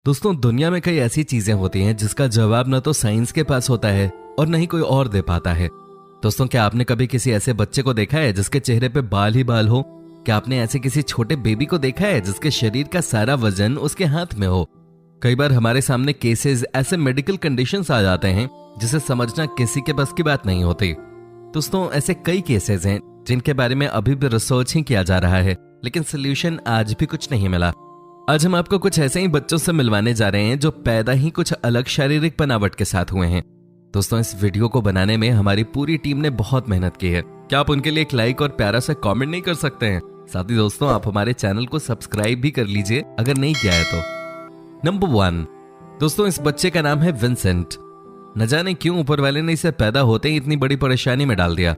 दोस्तों, दुनिया में कई ऐसी चीजें होती हैं जिसका जवाब न तो साइंस के पास होता है और न ही कोई और दे पाता है। दोस्तों, क्या आपने कभी किसी ऐसे बच्चे को देखा है जिसके चेहरे पे बाल ही बाल हो? क्या आपने ऐसे किसी छोटे बेबी को देखा है जिसके शरीर का सारा वजन उसके हाथ में हो? कई बार हमारे सामने केसेस, ऐसे मेडिकल कंडीशंस आ जाते हैं जिसे समझना किसी के बस की बात नहीं होती। दोस्तों, ऐसे कई केसेस हैं जिनके बारे में अभी भी रिसर्च ही किया जा रहा है, लेकिन सोल्यूशन आज भी कुछ नहीं मिला। आज हम आपको कुछ ऐसे ही बच्चों से मिलवाने जा रहे हैं जो पैदा ही कुछ अलग शारीरिक बनावट के साथ हुए हैं। दोस्तों, इस वीडियो को बनाने में हमारी पूरी टीम ने बहुत मेहनत की है। क्या आप उनके लिए एक लाइक और प्यारा सा कमेंट नहीं कर सकते हैं? साथ ही दोस्तों, आप हमारे चैनल को सब्सक्राइब भी कर लीजिए अगर नहीं किया है तो। नंबर 1, दोस्तों, इस बच्चे का नाम है विंसेंट। न जाने क्यों ऊपर वाले ने इसे पैदा होते ही इतनी बड़ी परेशानी में डाल दिया।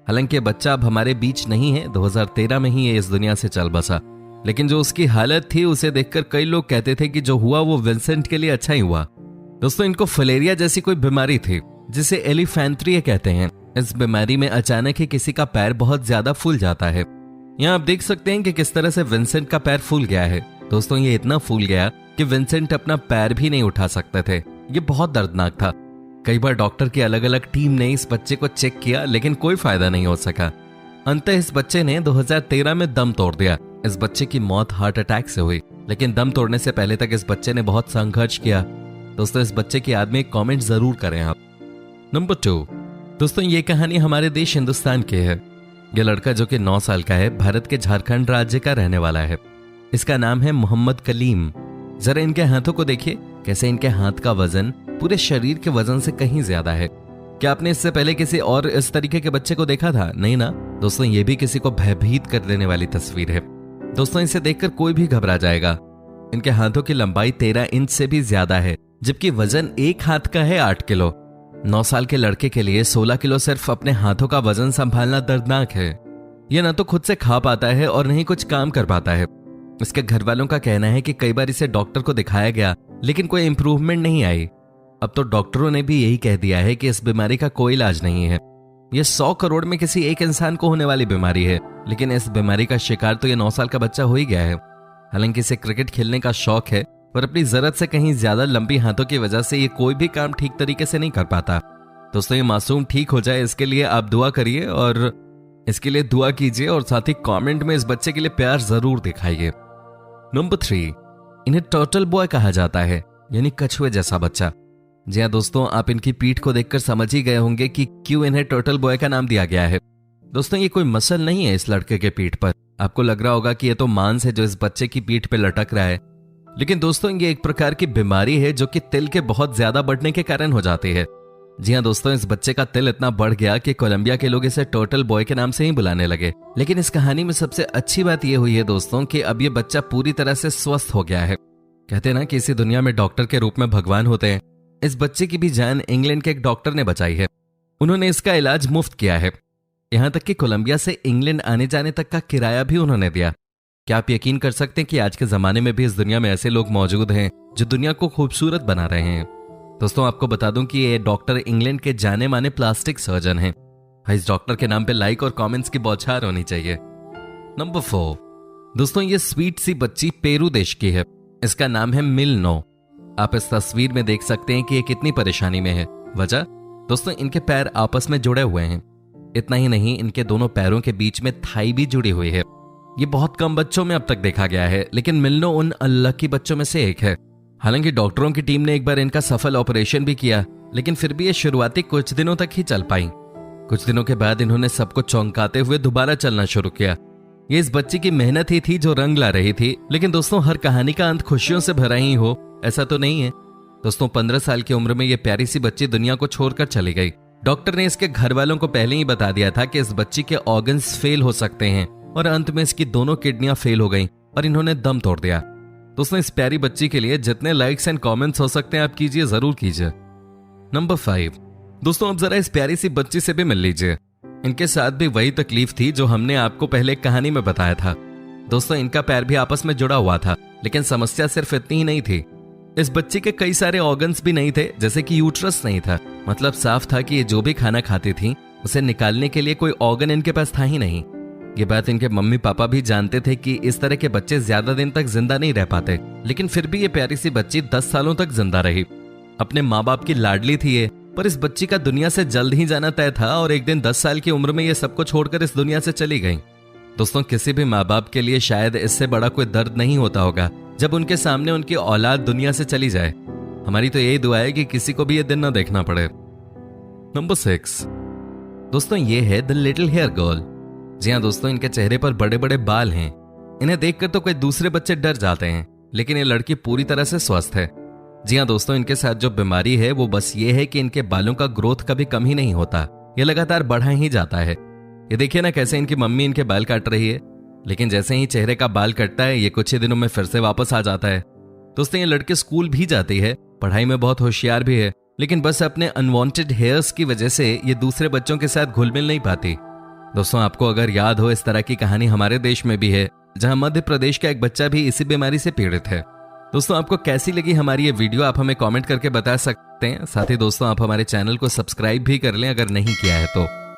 हालांकि ये बच्चा अब हमारे बीच नहीं है, 2013 में ही ये इस दुनिया से चल बसा, लेकिन जो उसकी हालत थी उसे देखकर कई लोग कहते थे कि जो हुआ वो विंसेंट के लिए अच्छा ही हुआ। दोस्तों, इनको फलेरिया जैसी कोई बीमारी थी जिसे एलिफेंथ्रिया कहते हैं। इस बीमारी में अचानक ही किसी का पैर बहुत ज्यादा फूल जाता है। यहाँ आप देख सकते हैं कि किस तरह से विंसेंट का पैर फूल गया है। दोस्तों, ये इतना फूल गया कि विंसेंट अपना पैर भी नहीं उठा सकते थे। ये बहुत दर्दनाक था। कई बार डॉक्टर की अलग अलग टीम ने इस बच्चे को चेक किया, लेकिन कोई फायदा नहीं हो सका। अंततः इस बच्चे ने 2013 में दम तोड़ दिया। इस बच्चे की मौत हार्ट अटैक से हुई, लेकिन दम तोड़ने से पहले तक इस बच्चे ने बहुत संघर्ष किया। दोस्तों, इस बच्चे की याद में एक कमेंट जरूर करें आप। नंबर 2, दोस्तों, ये कहानी हमारे देश हिंदुस्तान की है। यह लड़का जो कि 9 साल का है, भारत के झारखंड राज्य का रहने वाला है। इसका नाम है मोहम्मद कलीम। जरा इनके हाथों को देखिए, कैसे इनके हाथ का वजन पूरे शरीर के वजन से कहीं ज्यादा है। क्या आपने इससे पहले किसी और इस तरीके के बच्चे को देखा था? नहीं ना। दोस्तों, ये भी किसी को भयभीत कर देने वाली तस्वीर है। दोस्तों, इसे देखकर कोई भी घबरा जाएगा। इनके हाथों की लंबाई 13 इंच से भी ज्यादा है, जबकि वजन एक हाथ का है 8 किलो। 9 साल के लड़के के लिए 16 किलो सिर्फ अपने हाथों का वजन संभालना दर्दनाक है। यह न तो खुद से खा पाता है और न ही कुछ काम कर पाता है। इसके घर वालों का कहना है कि कई बार इसे डॉक्टर को दिखाया गया, लेकिन कोई इंप्रूवमेंट नहीं आई। अब तो डॉक्टरों ने भी यही कह दिया है कि इस बीमारी का कोई इलाज नहीं है। यह 100 करोड़ में किसी एक इंसान को होने वाली बीमारी है, लेकिन इस बीमारी का शिकार तो ये 9 साल का बच्चा हो ही गया है। हालांकि इसे क्रिकेट खेलने का शौक है, पर अपनी जरूरत से कहीं ज्यादा लंबी हाथों की वजह से ये कोई भी काम ठीक तरीके से नहीं कर पाता। दोस्तों, ये मासूम ठीक हो जाए इसके लिए आप दुआ करिए और इसके लिए दुआ कीजिए, और साथ ही कमेंट में इस बच्चे के लिए प्यार जरूर दिखाइए। नंबर 3, इन्हें टर्टल बॉय कहा जाता है, यानी कछुए जैसा बच्चा। जी हाँ दोस्तों, आप इनकी पीठ को देखकर समझ ही गए होंगे कि क्यों इन्हें टर्टल बॉय का नाम दिया गया है। दोस्तों, ये कोई मसल नहीं है इस लड़के के पीठ पर। आपको लग रहा होगा कि ये तो मांस है जो इस बच्चे की पीठ पे लटक रहा है, लेकिन दोस्तों, ये एक प्रकार की बीमारी है जो कि तिल के बहुत ज्यादा बढ़ने के कारण हो जाती है। जी हाँ दोस्तों, इस बच्चे का तिल इतना बढ़ गया कि कोलंबिया के लोग इसे टर्टल बॉय के नाम से ही बुलाने लगे। लेकिन इस कहानी में सबसे अच्छी बात यह हुई है दोस्तों कि अब ये बच्चा पूरी तरह से स्वस्थ हो गया है। कहते हैं ना कि इसी दुनिया में डॉक्टर के रूप में भगवान होते हैं। इस बच्चे की भी जान इंग्लैंड के एक डॉक्टर ने बचाई है। उन्होंने इसका इलाज मुफ्त किया है। यहां तक कि कोलंबिया से इंग्लैंड आने जाने तक का किराया भी उन्होंने दिया। क्या आप यकीन कर सकते हैं कि आज के जमाने में भी इस दुनिया में ऐसे लोग मौजूद हैं जो दुनिया को खूबसूरत बना रहे हैं। दोस्तों, आपको बता दूं कि ये डॉक्टर इंग्लैंड के जाने माने प्लास्टिक सर्जन हैं। इस डॉक्टर के नाम पे लाइक और कमेंट्स की बौछार होनी चाहिए। नंबर 4, दोस्तों, ये स्वीट सी बच्ची पेरू देश की है। इसका नाम है मिलनो। आप इस तस्वीर में देख सकते हैं कि ये कितनी परेशानी में है। वजह, दोस्तों, इनके पैर आपस में जुड़े हुए हैं। इतना ही नहीं, इनके दोनों पैरों के बीच में थाई भी जुड़ी हुई है। ये बहुत कम बच्चों में अब तक देखा गया है, लेकिन मिलनो उन अनलकी बच्चों में से एक है। हालांकि डॉक्टरों की टीम ने एक बार इनका सफल ऑपरेशन भी किया, लेकिन फिर भी ये शुरुआती कुछ दिनों तक ही चल पाई। कुछ दिनों के बाद इन्होंने सबको चौंकाते हुए दोबारा चलना शुरू किया। ये इस बच्ची की मेहनत ही थी जो रंग ला रही थी। लेकिन दोस्तों, हर कहानी का अंत खुशियों से भरा ही हो ऐसा तो नहीं है। दोस्तों, 15 साल की उम्र में ये प्यारी सी बच्ची दुनिया को छोड़कर चली गई। डॉक्टर ने इसके घर वालों को पहले ही बता दिया था कि इस बच्ची के ऑर्गन्स फेल हो सकते हैं, और अंत में इसकी दोनों किडनियां फेल हो गईं और इन्होंने दम तोड़ दिया। दोस्तों, इस प्यारी बच्ची के लिए जितने लाइक्स एंड कमेंट्स हो सकते हैं आप कीजिए, जरूर कीजिए। नंबर 5, दोस्तों, अब जरा इस प्यारी सी बच्ची से भी मिल लीजिए। इनके साथ भी वही तकलीफ थी जो हमने आपको पहले एक कहानी में बताया था। दोस्तों, इनका पैर भी आपस में जुड़ा हुआ था, लेकिन समस्या सिर्फ इतनी ही नहीं थी। इस बच्ची के कई सारे ऑर्गन्स भी नहीं थे, जैसे कि यूट्रस नहीं था। मतलब साफ था कि ये जो भी खाना खाती थी उसे निकालने के लिए कोई ऑर्गन इनके पास था ही नहीं। ये बात इनके मम्मी पापा भी जानते थे कि इस तरह के बच्चे ज्यादा दिन तक जिंदा नहीं रह पाते, लेकिन फिर भी ये प्यारी सी बच्ची 10 सालों तक जिंदा रही। अपने माँ बाप की लाडली थी ये, पर इस बच्ची का दुनिया से जल्द ही जाना तय था और एक दिन 10 साल की उम्र में ये सबको छोड़कर इस दुनिया से चली गई। दोस्तों, किसी भी माँ बाप के लिए शायद इससे बड़ा कोई दर्द नहीं होता होगा जब उनके सामने उनकी औलाद दुनिया से चली जाए। हमारी तो यही दुआ है कि किसी को भी ये दिन ना देखना पड़े। नंबर 6 दोस्तों, ये है द लिटिल हेयर गर्ल। जी हाँ दोस्तों, इनके चेहरे पर बड़े बड़े बाल हैं। इन्हें देखकर तो कोई दूसरे बच्चे डर जाते हैं, लेकिन ये लड़की पूरी तरह से स्वस्थ है। जी हाँ दोस्तों, इनके साथ जो बीमारी है वो बस ये है कि इनके बालों का ग्रोथ कभी कम ही नहीं होता, ये लगातार बढ़ा ही जाता है। ये देखिए ना कैसे इनकी मम्मी इनके बाल काट रही है, लेकिन जैसे ही चेहरे का बाल कटता है ये कुछ ही दिनों में फिर से वापस आ जाता है। दोस्तों, ये लड़की स्कूल भी जाती है, पढ़ाई में बहुत होशियार भी है, लेकिन बस अपने अनवांटेड हेयर्स की वजह से ये दूसरे बच्चों के साथ घुल मिल नहीं पाती। दोस्तों, आपको अगर याद हो, इस तरह की कहानी हमारे देश में भी है, जहां मध्य प्रदेश का एक बच्चा भी इसी बीमारी से पीड़ित है। दोस्तों, आपको कैसी लगी हमारी ये वीडियो आप हमें कमेंट करके बता सकते हैं। साथ ही दोस्तों, आप हमारे चैनल को सब्सक्राइब भी कर लें अगर नहीं किया है तो।